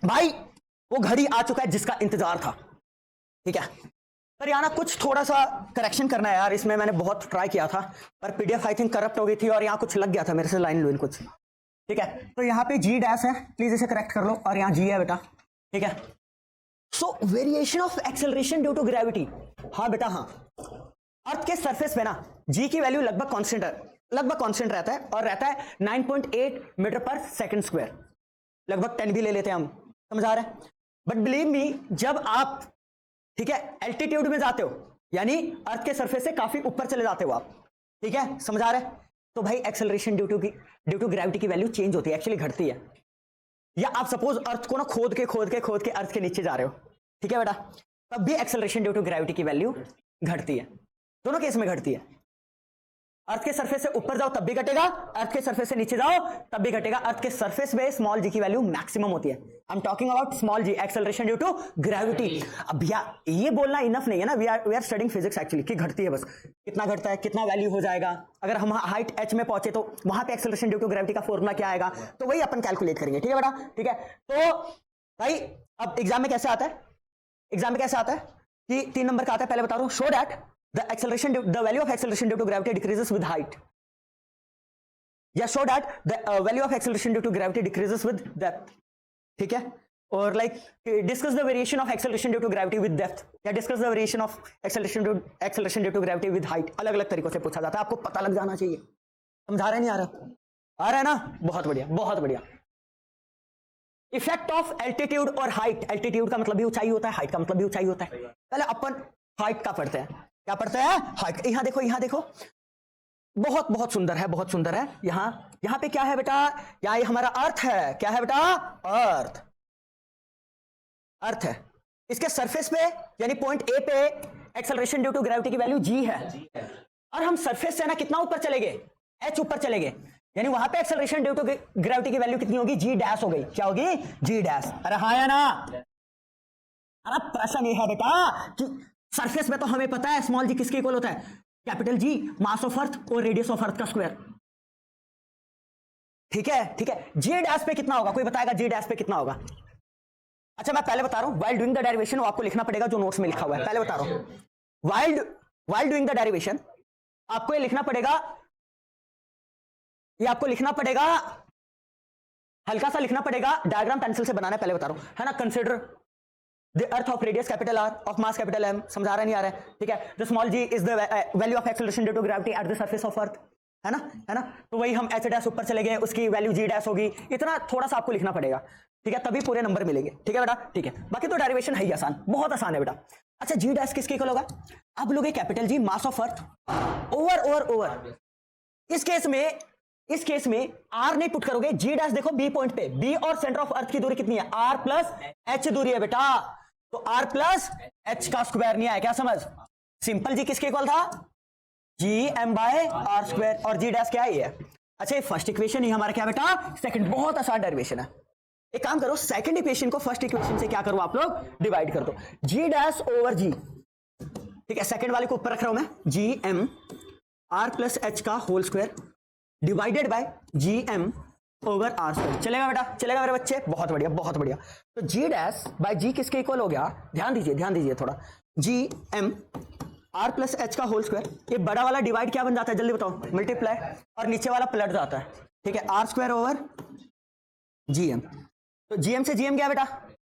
भाई वो घड़ी आ चुका है जिसका इंतजार था, ठीक है। पर यहाँ ना कुछ थोड़ा सा करेक्शन करना है यार, इसमें मैंने बहुत ट्राई किया था पर पीडीएफ आई थिंक करप्ट हो गई थी और यहाँ कुछ लग गया था मेरे से लाइन लूइन कुछ, ठीक है। तो यहाँ पे जी डैश है, प्लीज इसे करेक्ट कर लो, और यहाँ जी है बेटा, ठीक है। So variation of acceleration due to gravity, हाँ बेटा हाँ, अर्थ के सरफेस पे ना जी की वैल्यू लगभग कांस्टेंट रहता है और रहता है 9.8 मीटर पर सेकंड स्क्वायर, लगभग 10 भी ले लेते हैं हम, समझ आ रहा है। बट बिलीव मी, जब आप, ठीक है, एल्टीट्यूड में जाते हो यानी अर्थ के सरफेस से काफी ऊपर चले जाते हो आप, ठीक है, समझ आ रहा है, तो भाई एक्सेलरेशन ड्यू टू ग्रेविटी की वैल्यू चेंज होती है, एक्चुअली घटती है। या आप सपोज अर्थ को ना खोद के अर्थ के नीचे जा रहे हो, ठीक है बेटा, तब भी एक्सेलरेशन ड्यू टू ग्रेविटी की वैल्यू घटती है, दोनों केस में घटती है। अर्थ के सरफेस से ऊपर जाओ तब भी घटेगा, अर्थ के सरफेस से नीचे जाओ तब भी घटेगा। अर्थ के सरफेस पे स्मॉल जी की वैल्यू मैक्सिमम होती है, I am talking about small ji, acceleration due to gravity. अब भैया ये बोलना इनफ नहीं है ना, we are studying physics actually, कि घटती है बस, कितना घटता है, कितना वैल्यू हो जाएगा, अगर हम हाइट h में पहुंचे तो वहां पे एक्सेलरेशन ड्यू टू ग्रेविटी का फॉर्मूला क्या आएगा, तो वही अपन कैलकुलेट करेंगे, ठीक है बेटा, ठीक है। तो भाई अब एग्जाम में कैसे आता है, कि 3 नंबर का आता है, पहले बता रहा हूं, show that the value of acceleration due to gravity decreases with height, या show that the value of acceleration due to gravity decreases with depth, ठीक है। और like discuss the variation of acceleration due to gravity with depth, या discuss the variation of acceleration due to gravity with height, अलग अलग तरीकों से पूछा जाता है, आपको पता लग जाना चाहिए। समझा रहा है नहीं आ रहा है ना, बहुत बढ़िया बहुत बढ़िया। इफेक्ट ऑफ एल्टीट्यूड और हाइट, एल्टीट्यूड का मतलब भी ऊंचाई होता है, हाइट का मतलब भी ऊंचाई होता है। पहले अपन हाइट का पढ़ते हैं, क्या पढ़ते हैं, हाइट। यहां देखो बहुत बहुत सुंदर है, बहुत सुंदर है। यहां पे क्या है बेटा, यहाँ हमारा अर्थ है, क्या है बेटा, अर्थ है, इसके सरफेस पे यानी पॉइंट ए पे एक्सेलरेशन ड्यू टू ग्रेविटी की वैल्यू जी है, और हम सरफेस से ना कितना ऊपर चले गए, एच ऊपर चले गए, यानी वहां पे एक्सेलरेशन ड्यू टू ग्रेविटी की वैल्यू कितनी होगी, जी डैश हो गई, क्या होगी, जी डैश। अरे हाँ या ना, अरे प्रश्न ये है बेटा कि सरफेस में तो हमें पता है स्मॉल जी किसके इक्वल होता है, capital G mass of earth और रेडियस ऑफ अर्थ का स्क्वायर, ठीक है, ठीक है। जी डैश पे कितना होगा, कोई बताएगा जी डैश पे कितना होगा। अच्छा मैं पहले बता रहा हूं, व्हाइल डूइंग द डेरिवेशन, वो आपको लिखना पड़ेगा जो नोट्स में लिखा हुआ है, पहले बता रहा हूं, व्हाइल डूइंग द डेरिवेशन आपको ये लिखना पड़ेगा, हल्का सा लिखना पड़ेगा, डायग्राम पेंसिल से बनाना है, पहले बता रहा हूं, है ना। Consider the earth of radius capital R of mass capital M, समझा रहा नहीं आ रहा है, ठीक है। the small g is the value of acceleration due to gravity at the surface of earth, है ना। तो वही हम h डैश ऊपर चले गए, उसकी वैल्यू g डैश होगी, इतना थोड़ा सा आपको लिखना पड़ेगा, ठीक है, तभी पूरे नंबर मिलेंगे, ठीक है बेटा, ठीक है। बाकी तो डेरिवेशन है ही आसान, बहुत आसान है बेटा। अच्छा g डैश किसके इक्वल होगा, आप लोगे capital G mass of earth over, इस केस में r नहीं पुट करोगे, g डैश देखो b पॉइंट पे, b और सेंटर ऑफ अर्थ की दूरी कितनी है, r प्लस h दूरी है बेटा, तो r प्लस h का स्क्वायर नहीं आया, क्या समझ, सिंपल जी किसके इक्वल था, g m by are square, और जी डैश क्या है, ये। अच्छा ये फर्स्ट इक्वेशन ही हमारा क्या बेटा, सेकंड, बहुत आसान डेरिवेशन है। एक काम करो, सेकंड इक्वेशन को फर्स्ट इक्वेशन से क्या करो आप लोग, डिवाइड कर दो, जी डैश ओवर जी, ठीक है, सेकंड वाले को ऊपर रख रहा हूं मैं, G M R plus H का whole square divided by G M over R square, चलेगा बेटा, चलेगा मेरे बच्चे, बहुत बढ़िया बहुत बढ़िया। तो जी डैश बाय जी किसके इक्वल हो गया, ध्यान दीजिए थोड़ा, g M R plus H का होल स्क्वायर, ये बड़ा वाला डिवाइड क्या बन जाता है जल्दी बताओ, मल्टीप्लाई, और नीचे वाला पलट जाता है, ठीक है, r square over g m, तो जी एम से जी एम गया बेटा,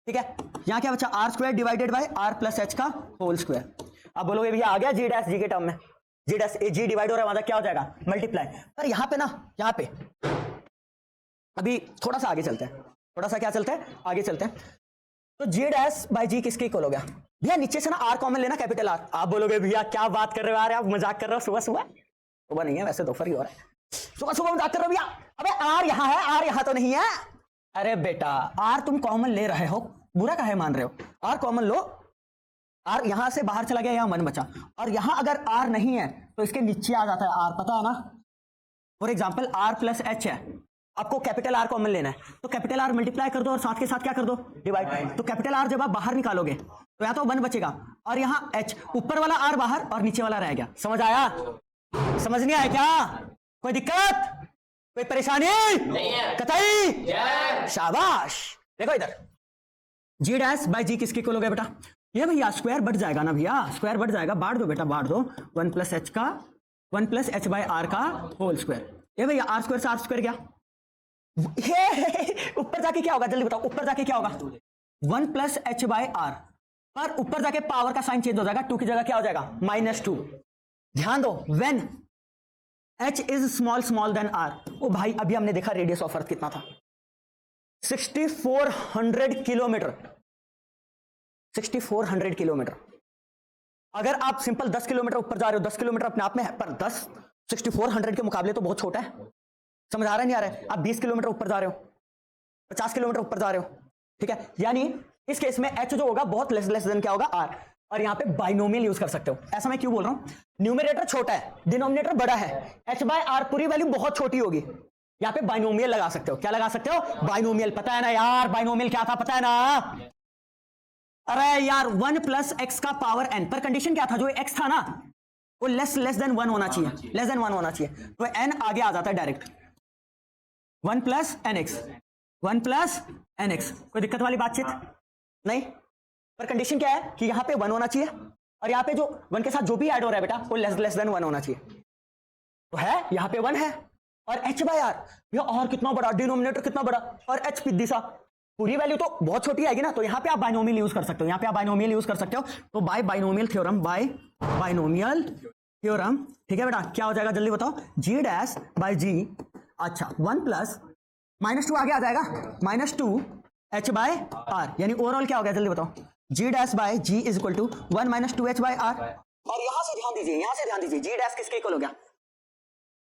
ठीक है, यहां क्या बचा, r square divided by r plus H का होल स्क्वायर। अब बोलोगे भैया आ गया जी डैश जी के टर्म में, जी डैश जी डिवाइड हो रहा है, क्या हो जाएगा, मल्टीप्लाई। पर यहाँ पे ना, यहाँ पे अभी थोड़ा सा आगे चलते हैं, थोड़ा सा क्या चलते हैं, आगे चलते हैं। तो जी डैश बाय जी किसके इक्वल हो गया भैया, नीचे से ना आर कॉमन लेना, कैपिटल आर। आप बोलोगे भैया क्या बात कर रहे हो यार, आप मजाक कर रहे हो, सुबह नहीं है वैसे, दोपहर ही हो रहा है, सुबह मजाक कर रहे हो भैया, अबे आर यहाँ है, आर यहाँ तो नहीं है, अरे बेटा आर तुम कॉमन ले रहे हो, बुरा काहे मान रहे हो, आर कॉमन लो, आर यहां से बाहर चला गया, यहां मन बचा, और यहां अगर आर नहीं है तो इसके नीचे आ जाता है आर, पता है ना। For example r plus h है, आपको कैपिटल आर कॉमन लेना है, तो कैपिटल आर मल्टीप्लाई कर दो और साथ के साथ क्या कर दो, डिवाइड। तो कैपिटल आर जब आप बाहर निकालोगे तो या तो 1 बचेगा, और यहाँ एच, ऊपर वाला आर बाहर और नीचे वाला रह गया, समझ आया, समझ नहीं आया क्या, कोई दिक्कत, कोई परेशानी नहीं है, कतई, शाबाश। देखो इधर जी डैश बाय जी किसके इक्वल हो गया बेटा? ये भैया स्क्वायर बढ़ जाएगा ना भैया, स्क्वायर बढ़ जाएगा, बांट दो बेटा, बांट दो, 1 प्लस एच का 1 प्लस एच बाय आर का होल स्क्वायर। ये भैया आर स्क्वायर से आर स्क्वायर गया, ये ऊपर जाके क्या होगा जल्दी बताओ, ऊपर जाके क्या होगा? 1 प्लस एच बाय आर, पर ऊपर जाके पावर का साइन चेंज हो जाएगा, 2 की जगह क्या हो जाएगा? -2। ध्यान दो, when h is small then r। ओ भाई अभी हमने देखा रेडियस ऑफ अर्थ कितना था, 6400 किलोमीटर, 6400 किलोमीटर। अगर आप सिंपल 10 किलोमीटर ऊपर जा रहे हो, 10 किलोमीटर अपने आप में है, पर 10 6400 के मुकाबले तो बहुत छोटा है। समझ आ रहा है नहीं आ रहा है? आप 20 किलोमीटर ऊपर जा रहे हो, 50 किलोमीटर ऊपर जा रहे हो, ठीक है, यानी इस केस में h जो होगा बहुत लेस देन क्या होगा? r। और यहां पे बाइनोमियल यूज कर सकते हो। ऐसा मैं क्यों बोल रहा हूं? न्यूमरेटर छोटा है, डिनोमिनेटर बड़ा है, h बाय r पूरी वैल्यू बहुत छोटी होगी, यहां पे बाइनोमियल लगा सकते हो। क्या लगा सकते हो? बाइनोमियल। पता है ना यार बाइनोमियल क्या था, पता है ना? अरे यार 1 प्लस एक्स का पावर n, पर कंडीशन क्या था? जो x था ना वो लेस देन 1 होना चाहिए, लेस देन 1 होना चाहिए, तो n आगे आ जाता है direct, 1 plus n x, 1 plus n x. कोई दिक्कत वाली बातचीत नहीं, पर कंडीशन क्या है कि यहां पे 1 होना चाहिए, और यहां पे जो 1 के साथ जो भी ऐड हो रहा है बेटा वो लेस देन 1 होना चाहिए, तो है यहां पे 1 है। और h बाय आर, ये और कितना बड़ा, डिनोमिनेटर कितना बड़ा, और h दिशा पूरी वैल्यू तो बहुत छोटी आएगी ना, तो यहां पे आप बाइनोमियल यूज कर सकते हो, यहां पे आप बाइनोमियल यूज कर सकते हो। तो by binomial theorem, by binomial theorem, ठीक है बेटा, क्या हो जाएगा जल्दी बताओ? जी डैश बाय जी, अच्छा 1 प्लस -2 आगे आ जाएगा, -2 h बाय आर, यानी ओवरऑल क्या हो गया जल्दी बताओ? G dash by G is equal to 1 -2 h by R. और यहां से ध्यान दीजिए, यहां से ध्यान दीजिए, जी डैश किसके इक्वल हो गया?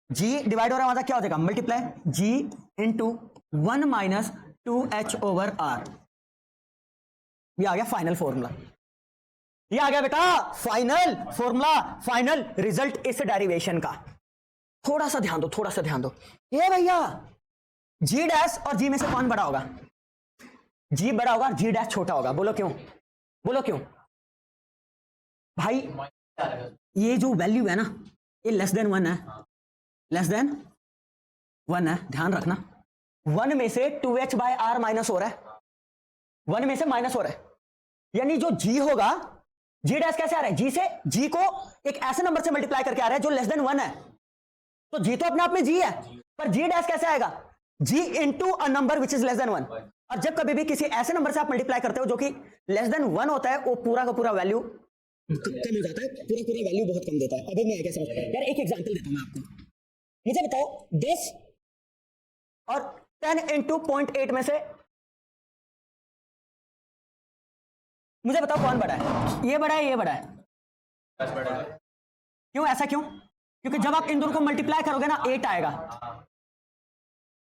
जी डिवाइड हो रहा है, मतलब क्या हो जाएगा? Multiply g into 1 - 2h over r. ये आ गया फाइनल फॉर्मूला, ये आ गया बेटा फाइनल फॉर्मूला, फाइनल रिजल्ट इस डेरिवेशन का। थोड़ा सा ध्यान दो, थोड़ा सा ध्यान दो। ये भैया जी डैश और जी में से कौन बड़ा होगा? जी बड़ा होगा, जी डैश छोटा होगा। बोलो क्यों, बोलो क्यों भाई? ये जो वैल्यू है ना ये लेस देन 1 है, लेस देन 1 है, ध्यान रखना। 1 में से 2h बाय आर माइनस हो रहा है, 1 में से माइनस हो रहा है, यानी जो जी होगा, जी डैश कैसे आ रहा है? जी से, जी को एक ऐसे नंबर से मल्टीप्लाई करके आ रहा है जो लेस देन 1 है, तो जी तो अपने आप में जी है, पर जी डैश कैसे आएगा? G into a number which is less than 1। और जब कभी भी किसी ऐसे नंबर से आप मल्टीप्लाई करते हो जो कि लेस देन 1 होता है, वो पूरा का पूरा वैल्यू कम हो जाता है, पूरा वैल्यू बहुत कम देता है। अभी मैं कैसे यार एक एग्जांपल देता हूं मैं आपको, मुझे बताओ 10 और 10 इंटू 0.8 में से मुझे बताओ कौन बड़ा है? ये बड़ा है, ये बड़ा है? क्यों, ऐसा क्यों? क्योंकि जब आप इन दोनों को मल्टीप्लाई करोगे ना 8 आएगा,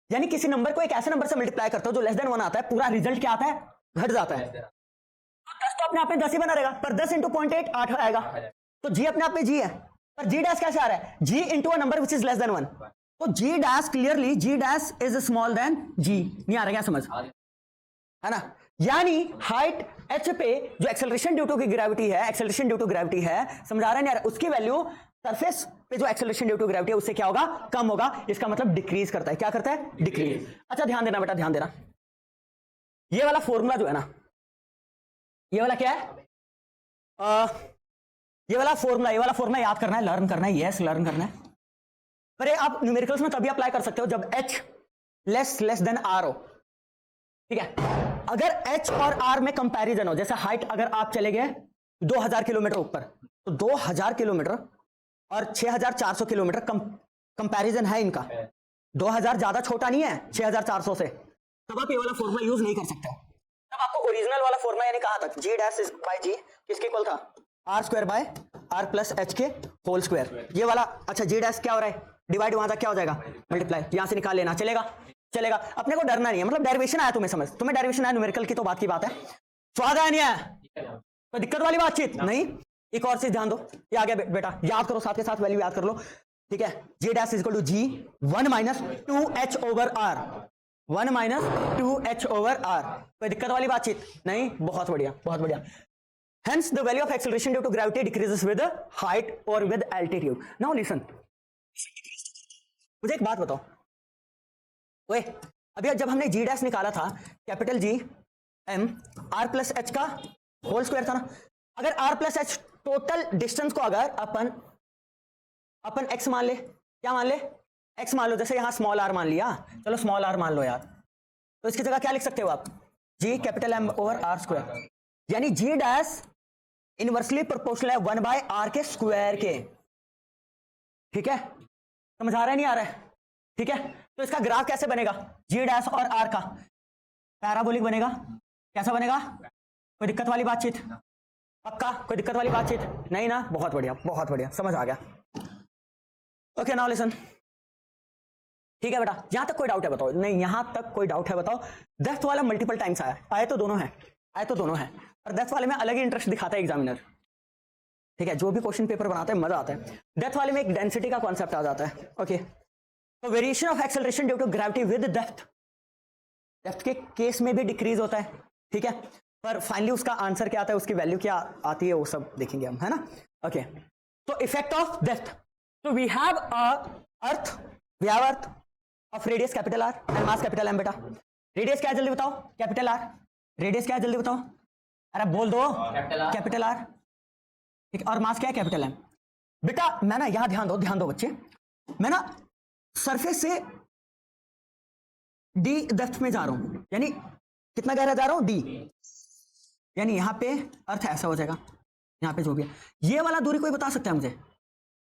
यानी किसी नंबर को एक ऐसे नंबर से मल्टीप्लाई करते हो जो लेस देन 1 आता है, पूरा रिजल्ट क्या आता है? घट जाता है। 10 तो अपने आप में 10 ही बना रहेगा, पर 10 इंटू 0.8 8 आएगा, तो जी अपने आप में जी है, पर जी डैश कैसे आ रहा है? G into a number which is less than 1, तो G dash clearly G dash is small than G. नहीं आ रहा क्या समझ, है ना? यानी हाइट h पे जो एक्सेलरेशन ड्यू टू ग्रेविटी है, एक्सेलरेशन ड्यू टू ग्रेविटी है, समझ आ रहा है नहीं आ रहा? उसकी वैल्यू सरफेस पे जो एक्सेलरेशन ड्यू टू ग्रेविटी है उससे क्या होगा? कम होगा। इसका मतलब डिक्रीज करता है। क्या करता है? डिक्रीज। अच्छा ध्यान देना बेटा, ध्यान देना, ये वाला फॉर्मूला जो है ना, ये वाला क्या है? ये वाला फॉर्मूला याद करना है, लर्न करना है, यस लर्न करना है। पर ये आप न्यूमेरिकल्स में तभी अप्लाई कर सकते हो जब h लेस देन r हो, ठीक है? अगर h और r में कंपैरिजन हो, जैसे हाइट अगर आप चले गए 2000 किलोमीटर ऊपर, तो 2000 किलोमीटर और 6400 किलोमीटर कंपैरिजन है इनका, 2000 ज्यादा छोटा नहीं है 6400 से, तब आप ये वाला फॉर्मूला यूज नहीं कर सकते। तब आपको ओरिजिनल वाला फॉर्मूला यानी कहा था जी डैश बाय जी किसके इक्वल था? R square by r plus h के होल स्क्वायर, ये वाला। अच्छा जी डैश क्या हो रहा है? डिवाइड वहां तक क्या हो जाएगा? मल्टीप्लाई, यहां से निकाल लेना, चलेगा? चलेगा, अपने को डरना नहीं है, मतलब डेरिवेशन आया तुम्हें समझ, तुम्हें डेरिवेशन आया न्यूमेरिकल की तो बात की बात है, स्वाद आया नहीं है, कोई दिक्कत वाली बातचीत नहीं। एक और चीज ध्यान दो, ये आ गया बेटा, याद करो, साथ के साथ वैल्यू याद कर लो, ठीक है? G dash is equal to G 1 - 2h over R, 1 - 2h over R. कोई दिक्कत वाली बातचीत नहीं? बहुत बढ़िया, बहुत बढ़िया। Hence the value of acceleration due to gravity decreases with height or with altitude. Now listen. मुझे एक बात बताओ, ओए, अभी जब हमने जी डैश निकाला था, capital G M R plus H का होल स्क्वायर था ना। अगर r plus h total distance को अगर अपन एक्स मान ले, क्या मान ले, एक्स मान लो, जैसे यहां स्मॉल आर मान लिया, चलो स्मॉल आर मान लो यार, तो इसकी जगह क्या लिख सकते हो आप, G capital M over R square, यानी जी डैश इनवर्सली प्रोपोर्शनल है 1/r के स्क्वायर के। ठीक है, समझ आ रहा है नहीं आ रहा है? ठीक है, तो इसका ग्राफ कैसे बनेगा, जी डैश और आर का पैराबोलिक बनेगा। कैसा बनेगा, कोई दिक्कत वाली बातचीत, पक्का कोई दिक्कत वाली बातचीत नहीं ना, बहुत बढ़िया बहुत बढ़िया, समझ आ गया। ओके नाउ लिसन, ठीक है बेटा, यहां तक कोई डाउट है बताओ, नहीं यहां तक कोई डाउट है बताओ। डेप्थ वाला मल्टीपल टाइम्स आए तो दोनों है, आए तो दोनों है, और डेप्थ वाले में अलग ही इंटरेस्ट दिखाता है एग्जामिनर। ठीक है, जो भी क्वेश्चन पेपर बनाते हैं मजा आता है। डेप्थ वाले में एक डेंसिटी का कॉन्सेप्ट आ जाता है। ओके, तो variation of acceleration due to gravity with depth, depth के केस में भी डिक्रीज होता है। ठीक है, पर फाइनली उसका आंसर क्या आता है, उसकी वैल्यू क्या आती है, वो सब देखेंगे हम, है ना। ओके, तो इफेक्ट ऑफ डेप्थ, तो we have earth, we have earth of radius capital r and mass capital m. बेटा रेडियस क्या है जल्दी बताओ, कैपिटल आर, रेडियस क्या है जल्दी बताओ, अरे बोल दो, कैपिटल आर। ठीक, और मास क्या है, कैपिटल एम। बेटा मैं ना यहां ध्यान दो बच्चे, मैं ना सरफेस से डी डेप्थ में जा रहा हूं, यानी कितना गहरा जा रहा हूं, डी, यानी यहां पे अर्थ ऐसा हो जाएगा, यहां पे जो भी है, ये वाला दूरी कोई बता सकता है मुझे,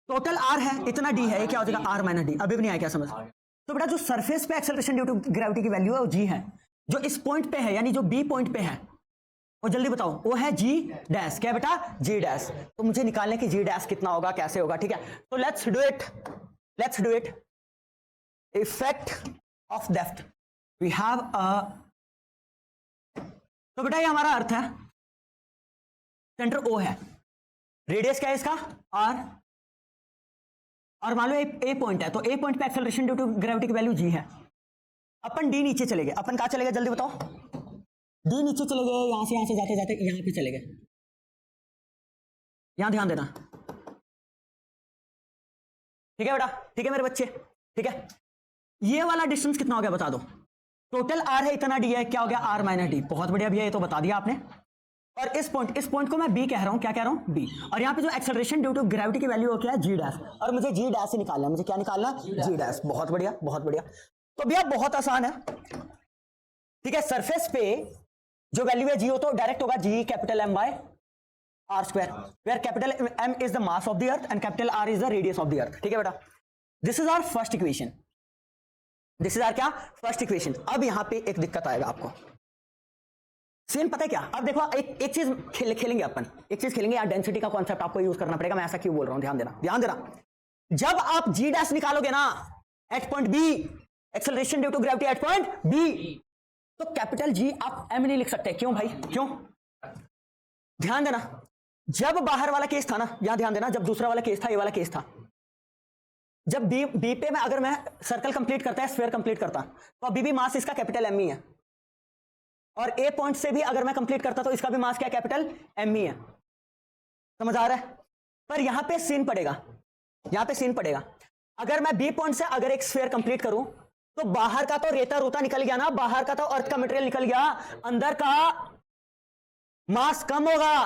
टोटल आर है, इतना डी है, ये क्या हो जाएगा, आर माइनस डी। अभी भी नहीं आया क्या समझ? तो बेटा जो सरफेस पे एक्सेलरेशन ड्यू टू ग्रेविटी की वैल्यू है वो जी है, जो इस पॉइंट पे है यानी जो बी पॉइंट पे है वो जल्दी बताओ, वो है जी डैश, क्या बेटा, जी डैश। तो मुझे निकालने की जी डैश कितना होगा, कैसे होगा, ठीक है, तो let's do it. Effect of depth, we have a, तो बेटा ये हमारा अर्थ है, सेंटर ओ है, रेडियस क्या है इसका, आर, और मान लो ए पॉइंट है, तो ए पॉइंट पे एक्सेलरेशन ड्यू टू ग्रेविटी की वैल्यू जी है। अपन डी नीचे चले गए, अपन कहां चले गए जल्दी बताओ, डी नीचे चले गए, यहां से जाते जाते यहां पे चले गए, यहां ध्यान देना। ठीक है बेटा, ठीक है मेरे बच्चे, ठीक है, ये वाला डिस्टेंस कितना हो गया बता दो, टोटल आर है, इतना डी है, क्या हो गया, आर माइनस डी। बहुत बढ़िया भैया, ये तो बता दिया आपने। और इस पॉइंट को मैं बी कह रहा हूं, क्या कह रहा हूं, बी। और यहां पे जो एक्सेलरेशन ड्यू टू ग्रेविटी की वैल्यू हो क्या है, जी डैश, और मुझे जी डैश से निकालना है, मुझे क्या निकालना, जी डैश। बहुत बढ़िया बहुत बढ़िया। तो भैया बहुत आसान है, ठीक है, सरफेस पे जो वैल्यू है जी हो तो डायरेक्ट होगा G capital M by are square, where capital M is the mass of the earth and capital R is the radius of the earth. ठीक है बेटा, this is our first equation, this is our क्या, first equation. अब यहां पे एक दिक्कत आएगा आपको, सीन पता है क्या, अब देखो एक चीज खेलेंगे अपन, एक चीज खेलेंगे यार, डेंसिटी का कॉन्सेप्ट आपको यूज करना पड़ेगा। मैं ऐसा क्यों बोल रहा हूं, ध्यान देना। जब आप जी डैश निकालोगे ना at point B, acceleration due to gravity at point B, तो कैपिटल जी आप एम नहीं लिख सकते। क्यों भाई, क्यों, ध्यान देना। जब बाहर वाला केस था ना, यहां ध्यान देना, जब दूसरा वाला केस था, ये वाला केस था, जब बी पे में अगर मैं सर्कल कंप्लीट करता है, स्फीयर कंप्लीट करता, तो अभी भी मास इसका कैपिटल एम ही है, और ए पॉइंट से भी अगर मैं कंप्लीट करता तो इसका भी मास क्या, कैपिटल एम ही है। समझ आ रहा है? पर यहां पे सीन पड़ेगा, अगर मैं बी पॉइंट से अगर एक स्फीयर कंप्लीट करूं तो बाहर का तो रेता रूता निकल गया ना, बाहर का तो अर्थ का मटेरियल निकल गया, अंदर का मास कम होगा,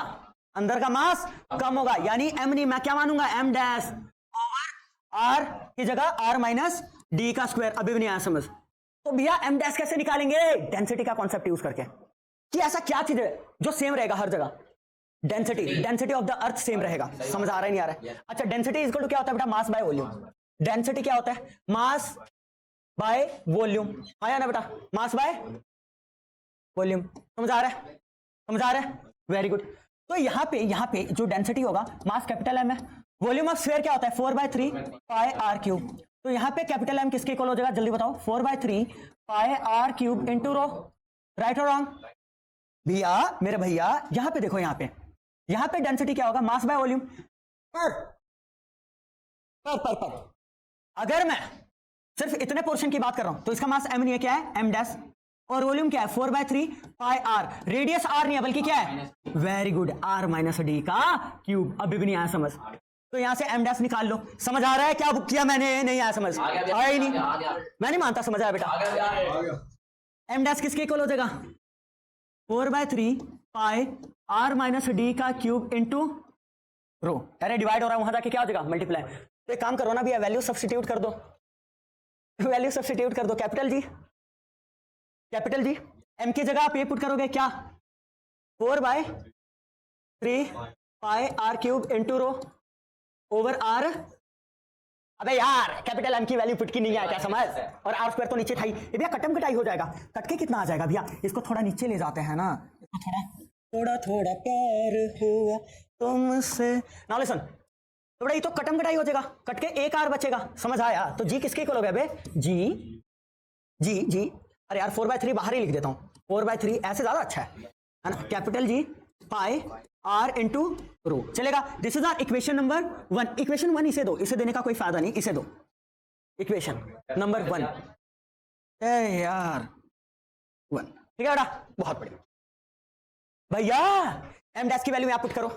अंदर का मास कम होगा, यानी एम नहीं, मैं क्या मानूंगा, एम डैश ओवर आर की जगह आर माइनस डी का स्क्वायर। अभी भी नहीं आया समझ? तो भैया एम डैश कैसे निकालेंगे, डेंसिटी का कॉन्सेप्ट यूज करके, कि ऐसा क्या चीज है जो सेम रहेगा हर जगह, density of the earth same रहेगा। समझ आ रहा है नहीं आ रहा है? अच्छा, डेंसिटी इक्वल टू क्या होता है बेटा, मास बाय वॉल्यूम। डेंसिटी क्या होता है, मास बाय वॉल्यूम, आया ना बेटा, मास बाय वॉल्यूम। समझ आ रहा है? Very good. तो यहां पे जो डेंसिटी होगा, मास कैपिटल एम है, वॉल्यूम ऑफ स्फीयर क्या होता है, 4/3 पाई आर क्यूब। तो यहां पे कैपिटल एम किसके इक्वल हो जाएगा जल्दी बताओ, 4/3 pi R cube into rho, right और रॉन्ग भैया, मेरे भैया। यहां पे देखो, यहां पे डेंसिटी क्या होगा, मास बाय वॉल्यूम। पर अगर मैं सिर्फ इतने पोर्शन की बात कर रहा हूं तो इसका मास एम नहीं है, क्या है, एम डैश, और वॉल्यूम क्या है, 4/3 पाई आर, रेडियस आर नहीं है बल्कि क्या है, very good, r minus D का क्यूब। अभी भी नहीं आया समझ? तो यहां से एम डैश निकाल लो। समझ आ रहा है क्या किया मैंने, नहीं आया समझ? आया ही नहीं, मैं नहीं मानता। समझ आया बेटा? एम डैश किसके इक्वल हो जाएगा, 4/3 पाई r माइनस डी का क्यूब इंटू रो। अरे डिवाइड हो रहा है, वहां जाके क्या हो जाएगा मल्टीप्लाई। तो एक काम करो ना भैया, वैल्यू सब्स्टिट्यूट कर दो, वैल्यू सब्स्टिट्यूट कर दो। कैपिटल जी m की जगह आप ये पुट करोगे क्या, 4/3 पाई r क्यूब इंटू रो ओवर r। अबे यार कैपिटल M की वैल्यू पुट की नहीं है क्या समझ, और r स्क्वायर तो नीचे था ही। ये भैया कटम कटाई हो जाएगा, कट के कितना आ जाएगा भैया, इसको थोड़ा नीचे ले जाते हैं ना, इसको थोड़ा थोड़ा प्यार हुआ तुमसे। नाउ लिसन, तो बड़ा ये तो कटम कटाई हो जाएगा, कट के एक r बचेगा, समझ आया। तो g किसके इक्वल हो गया बे, जी। अरे यार 4/3 बाहर ही लिख देता हूं, 4/3 ऐसे ज्यादा अच्छा है ना। कैपिटल जी पाई r इंटू रो चलेगा। This is our equation number 1। Equation 1 इसे दो, इसे देने का कोई फायदा नहीं, इसे दो इक्वेशन नंबर 1। यार 1 ठीक है बेटा, बहुत बढ़िया भैया। एम डैश की वैल्यू यहां पुट करो,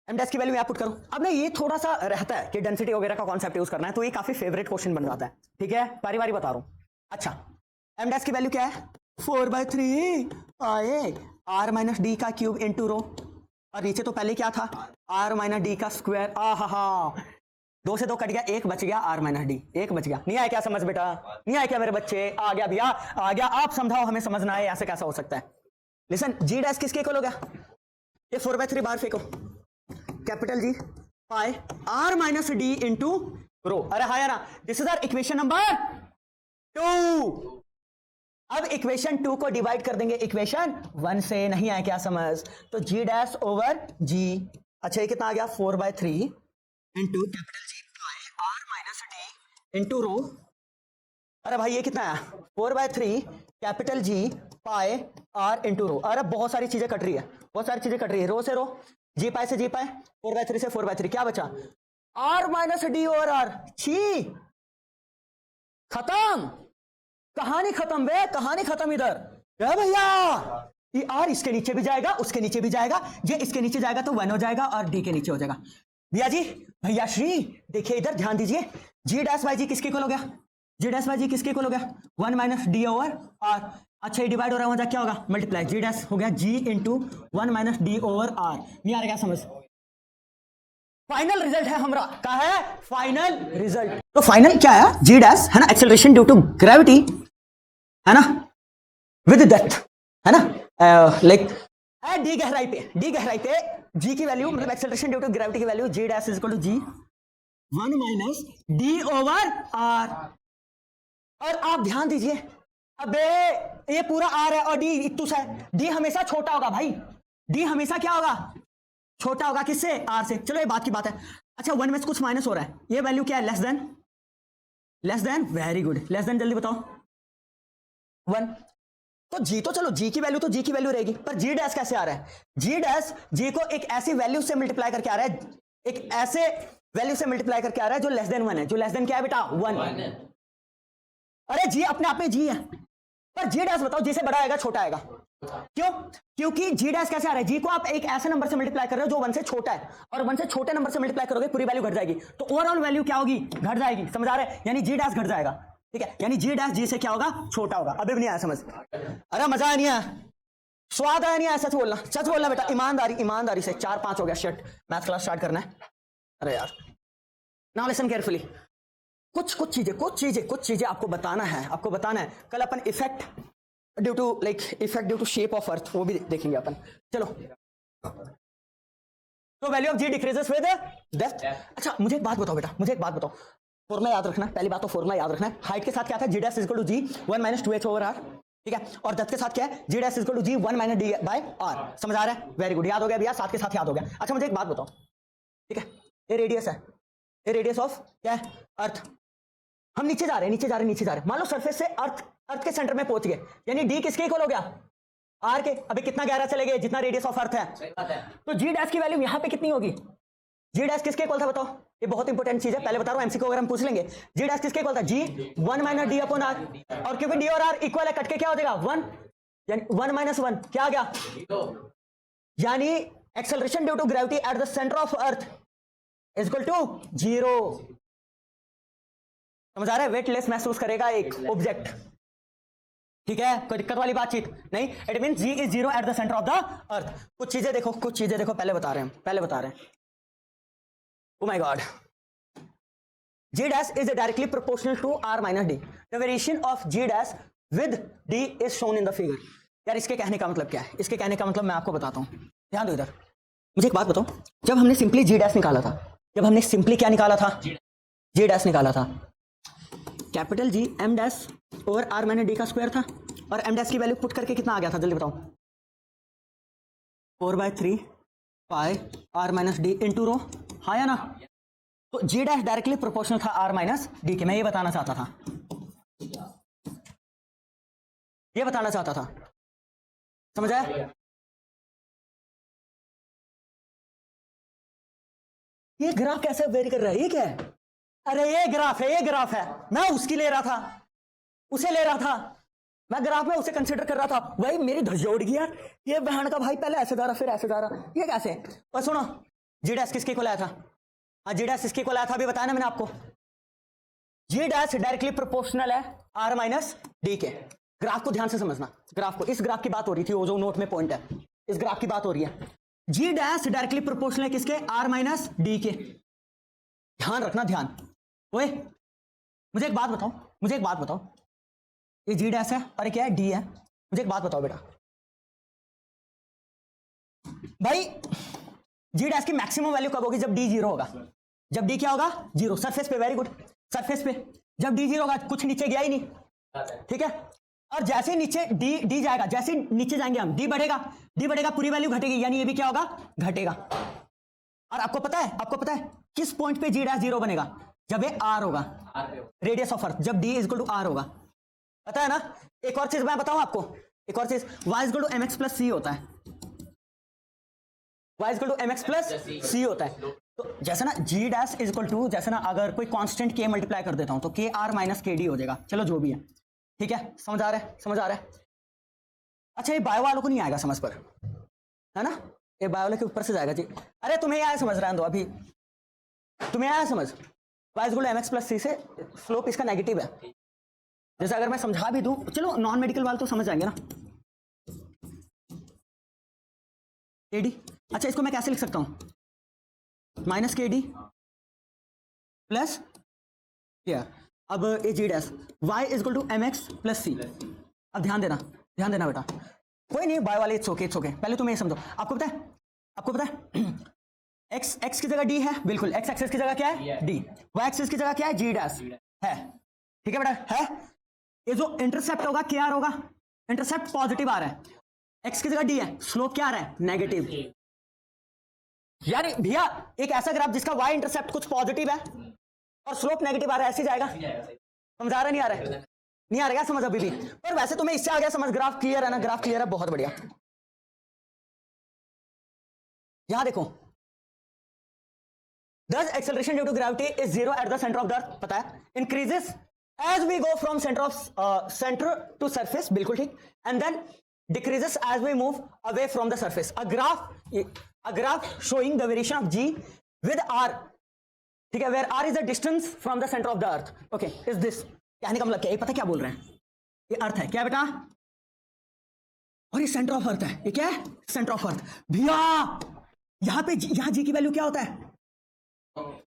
एम डैश की वैल्यू यहां पुट करो। अब ना ये थोड़ा सा रहता है कि डेंसिटी वगैरह का कॉन्सेप्ट यूज करना है, तो ये काफी फेवरेट क्वेश्चन बन जाता है, ठीक है, बारी बारी बता रहा हूं। अच्छा एम डैश की वैल्यू क्या है, 4/3 पाई r माइनस डी का क्यूब इंटू रो, और नीचे तो पहले क्या था r माइनस डी का स्क्वायर। दो से दो कट गया, एक बच गया r माइनस डी, एक बच गया। नहीं आया क्या समझ बेटा, नहीं आया क्या मेरे बच्चे, आ गया भैया आ गया। आप समझाओ, हमें समझना है ऐसे कैसा हो सकता है। लिसन, जी डैश किसके इक्वल हो गया, ये 4/3 बाहर फेंको, कैपिटल जी pi r minus D into rho. अरे हाँ यार, this is our equation number 2। अब इक्वेशन 2 को डिवाइड कर देंगे इक्वेशन 1 से, नहीं आया क्या समझ, तो g डैश ओवर g। अच्छा ये कितना आ गया, 4/3 into capital G pi r minus D into rho. अरे भाई ये कितना आया, 4/3 capital G pi r into rho. अरे बहुत सारी चीजें कट रही है, बहुत सारी चीजें कट रही है, रो से रो, जी पाई से जी पाई, 4/3 से 4/3, क्या बचा r minus D over r। छी खत्म, कहानी खत्म बे, कहानी खत्म। इधर क्या भैया, ये आर इसके नीचे भी जाएगा, उसके नीचे भी जाएगा, ये इसके नीचे जाएगा तो 1 हो जाएगा, और डी के नीचे हो जाएगा। भैया जी, भैया श्री देखिए इधर ध्यान दीजिए, जी डैश बाई जी किसके इक्वल हो गया, जी डैश बाई जी किसके इक्वल हो गया, 1 माइनस डी ओवर आर। अच्छा ये डिवाइड हो रहा है, वहां क्या होगा मल्टीप्लाई, जी डैश हो गया G into 1 minus D over R. नहीं आ रहा क्या समझ, फाइनल रिजल्ट है हमारा, क्या है फाइनल रिजल्ट। तो फाइनल क्या है, जी डैश है ना, एक्सेलरेशन ड्यू टू ग्रेविटी है ना, विद डेप्थ है ना, लाइक डी गहराई पे जी की वैल्यू, मतलब एक्सेलरेशन ड्यू टू ग्रेविटी की value G dash is equal to G 1 minus D over R. और आप ध्यान दीजिए, अबे ये पूरा आर है और डी इक्तुस है, डी हमेशा छोटा होगा भाई, डी हमेशा क्या होगा, छोटा होगा किससे, आर से। चलो ये बात की बात है। अच्छा 1 में से कुछ माइनस हो रहा है, ये वैल्यू क्या है, less than, very good, less than, जल्दी बताओ 1। तो जी तो चलो जी की वैल्यू तो जी की वैल्यू रहेगी, पर जी डैश कैसे आ रहा है, जी डैश जी को एक ऐसी वैल्यू से मल्टीप्लाई करके आ रहा है, एक ऐसे वैल्यू से मल्टीप्लाई करके आ रहा है जो लेस देन 1 है, जो लेस देन क्या है बेटा 1। अरे जी अपने आप में जी है, पर जी डैश बताओ जी से बड़ा आएगा छोटा आएगा, क्यों, क्योंकि जी डैश कैसे आ रहा है, जी को आप एक ऐसे नंबर से मल्टीप्लाई कर रहे हो जो 1 से छोटा है, और 1 से छोटे नंबर से मल्टीप्लाई करोगे पूरी वैल्यू घट जाएगी, तो ओवरऑल वैल्यू क्या होगी, घट जाएगी, समझ आ रहा है, यानी जी डैश घट जाएगा, ठीक है, यानी जी डैश जी से क्या होगा, छोटा होगा। अभी भी नहीं आया समझ, अरे मजा नहीं आया, स्वाद आया नहीं आया, सच बोलना बेटा, ईमानदारी से 4-5 हो गया, शर्ट मैथ क्लास स्टार्ट करना है। अरे यार नाउ लिसन केयरफुली, कुछ चीजें आपको बताना है, कल अपन effect due to shape of earth वो भी देखेंगे अपन। चलो, तो value of G decreases with depth. अच्छा मुझे एक बात बताओ, फॉर्मूला याद रखना, पहली बात तो फॉर्मूला याद रखना है। हाइट के साथ क्या था, G dash is equal to G 1 minus 2h over R, ठीक है, और डेप्थ के साथ क्या है, G dash is equal to G 1 minus D by R. समझ आ रहा है, वेरी गुड, याद हो गया भैया, साथ के साथ याद हो गया। अच्छा मुझे एक बात बताओ, ठीक है, ये रेडियस है, ये रेडियस ऑफ क्या है, अर्थ। हम नीचे जा रहे हैं, मान लो सरफेस से अर्थ के सेंटर में पहुंच गए, यानी डी किसके इक्वल हो गया, आर के। अभी कितना गहरा चले गए, जितना रेडियस ऑफ अर्थ है, तो जी डैश की वैल्यू यहां पे कितनी होगी, जी डैश किसके इक्वल था बताओ, ये बहुत इंपॉर्टेंट चीज है, पहले बता रहा हूं, एमसीक्यू अगर हम पूछ लेंगे, जी डैश किसके इक्वल था, जी 1 माइनस डी अपॉन आर, और क्योंकि डी और आर इक्वल है, कट के क्या हो जाएगा 1, यानी 1 माइनस 1 क्या आ गया, यानी acceleration due to gravity at the centre of Earth is equal to 0। समझ आ रहा है, वेटलेस महसूस करेगा एक ऑब्जेक्ट, ठीक है, कोई दिक्कत वाली बातचीत नहीं। It mean G is zero at the centre of the Earth. कुछ चीजें देखो, कुछ चीजें देखो, पहले बता रहे हैं। Oh my God, G dash is directly proportional to R minus D. The variation of G dash with D is shown in the figure. यार इसके कहने का मतलब क्या है? इसके कहने का मतलब मैं आपको बताता हूं, ध्यान दो इधर। मुझे एक बात बताओ, जब हमने सिंपली जी डैश निकाला था, जब हमने सिंपली क्या निकाला था? जी डैश निकाला था। कैपिटल जी M dash over R minus D का स्क्वायर था, और एम डैश की वैल्यू पुट करके कितना आ गया था? जल्दी बताओ। 4/3 pi R minus D into rho, हाँ या ना? तो जी डैश डायरेक्टली प्रोपोर्शनल था आर माइनस डी के। मैं ये बताना चाहता था, ये बताना चाहता था, समझ आया? ये ग्राफ कैसे वेरी कर रहा है? ये क्या है? अरे ये ग्राफ है, ये ग्राफ है। मैं उसकी ले रहा था, उसे ले रहा था, मैं ग्राफ में उसे कंसीडर कर रहा था। भाई मेरी धज्जी उड़ गई यार, ये बहन का भाई पहले ऐसे जा रहा फिर ऐसे जा रहा, ये कैसे? और सुनो, जी डैश किसके को लाया था? हाँ, जी डैश किसके को लाया था? अभी बताया ना मैंने आपको। जी डैश डायरेक्टली प्रोपोर्शनल है आर माइनस डी के। ग्राफ को ध्यान से समझना, ग्राफ को, इस ग्राफ की बात हो रही थी, वो जो नोट में पॉइंट है, इस ग्राफ की बात हो रही है। जी डैश डायरेक्टली प्रोपोर्शनल है किसके? आर माइनस डी के। ध्यान रखना, ध्यान। ओए मुझे एक बात बताओ, मुझे एक बात बताओ, ये जी डैश है और ये क्या है? डी है। मुझे एक बात बताओ बेटा, भाई जी डैश की मैक्सिमम वैल्यू कब होगी? जब डी जीरो होगा। जब डी क्या होगा? जीरो। सरफेस पे, वेरी गुड, सरफेस पे जब डी जीरो होगा, कुछ नीचे गया ही नहीं, ठीक है। और जैसे नीचे डी जाएगा, जैसे नीचे जाएंगे हम, डी बढ़ेगा, पूरी वैल्यू घटेगी, यानी ये भी क्या होगा? घटेगा। और आपको पता है, आपको पता है किस पॉइंट पे जी डैश जीरो बनेगा? जब ये आर होगा, रेडियस ऑफ अर्थ, जब D is equal to R होगा, पता है ना? एक और चीज मैं बताऊं आपको, एक और चीज, y is equal to mx plus C होता है, y is equal to mx plus C होता है। तो जैसे ना G dash is equal to, जैसे ना अगर कोई कांस्टेंट k मल्टीप्लाई कर देता हूं तो k r माइनस के डी हो जाएगा। चलो जो भी है, ठीक है, समझ आ रहा है, समझ आ रहा है? अच्छा, ये बायो वालों को नहीं आएगा समझ पर, है ना? ये बायो वाले के ऊपर से जाएगा जी। अरे तुम्हें आया समझ रहा है, दो अभी तुम्हें आया समझ। y is equal to mx plus C से स्लोप इसका नेगेटिव है। जैसे अगर मैं समझा भी दूं, चलो नॉन मेडिकल वाले तो समझ जाएंगे ना, KD। अच्छा, इसको मैं कैसे लिख सकता हूं? माइनस KD प्लस क्या? अब ए G dash y is equal to mx plus C. अब ध्यान देना, ध्यान देना बेटा, कोई नहीं बाय वाले, इट्स ओके, इट्स ओके। पहले तुम्हें ये समझो, आपको पता है, आपको पता है x की जगह d है, बिल्कुल, x एक्सिस की जगह क्या है? d। y एक्सिस की जगह क्या है? g डैश है, ठीक है बेटा, है। ये जो इंटरसेप्ट होगा क्या होगा? इंटरसेप्ट पॉजिटिव आ रहा है, x की जगह d है, स्लोप क्या आ रहा है? नेगेटिव। यार भैया एक ऐसा ग्राफ जिसका y इंटरसेप्ट कुछ पॉजिटिव है और स्लोप नेगेटिव आ रहा है, ऐसे जाएगा? समझ आ रहा नहीं आ रहा है? नहीं आ रहा क्या समझ अभी भी? पर वैसे तुम्हें इससे आ गया समझ, ग्राफ क्लियर है ना? ग्राफ क्लियर है, बहुत बढ़िया। यहां देखो, thus acceleration due to gravity is zero at the center of the earth, पता है, increases as we go from center to surface, बिल्कुल ठीक, and then decreases as we move away from the surface. A graph showing the variation of g with r, ठीक है, where r is the distance from the center of the earth, okay, is this। कहने का मतलब क्या? ये पता क्या बोल रहे हैं? ये अर्थ है क्या बेटा? और ये सेंटर ऑफ अर्थ है, ये क्या है? सेंटर ऑफ अर्थ। भैया यहां पे यहां जी की वैल्यू क्या होता है?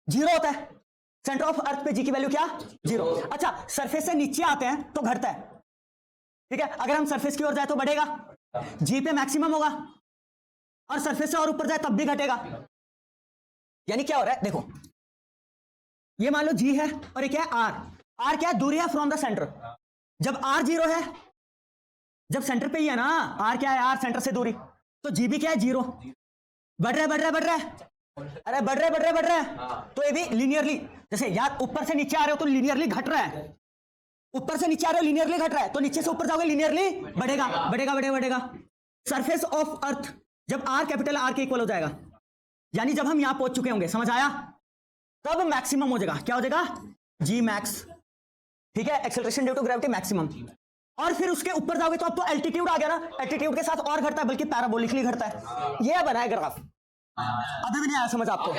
जीरो होता है। सेंटर ऑफ अर्थ पे जी की वैल्यू क्या? जीरो। अच्छा, सरफेस से नीचे आते हैं तो घटता है, ठीक है। अगर हम सरफेस की ओर जाए तो बढ़ेगा, जी पे मैक्सिमम होगा, और सरफेस से और ऊपर जाए तब भी घटेगा। यानी क्या हो रहा है? देखो, ये मान लो जी है और ये क्या है? आर। आर क्या है? दूरी है फ्रॉम द सेंटर। जब आर जीरो है, जब सेंटर पे ही है ना, आर क्या है? आर सेंटर से दूरी, तो जी भी क्या है? जीरो। बढ़ रहा है, बढ़ रहा है, बढ़ रहा है, अरे बढ़ रहा है, बढ़ रहा है, बढ़ रहा है। तो ये भी लीनियरली, जैसे यार ऊपर से नीचे आ रहे हो तो लीनियरली घट रहा है, ऊपर से नीचे आ रहे हो लीनियरली घट रहा है, तो नीचे से ऊपर जाओगे लीनियरली बढ़ेगा, बढ़ेगा, बढ़ेगा, बढ़ेगा। सरफेस ऑफ अर्थ जब आर कैपिटल आर के इक्वल हो जाएगा, यानी जब हम यहां पहुंच चुके होंगे, समझ आया, तब मैक्सिमम हो जाएगा। क्या हो जाएगा? जी मैक्स, ठीक है, acceleration due to gravity maximum. और फिर उसके ऊपर जाओगे तो अब तो एल्टीट्यूड आ गया ना, एल्टीट्यूड के साथ और घटता है, बल्कि पैराबोलिकली घटता है। ये बना है ग्राफ। अभी भी नहीं आया समझ आपको?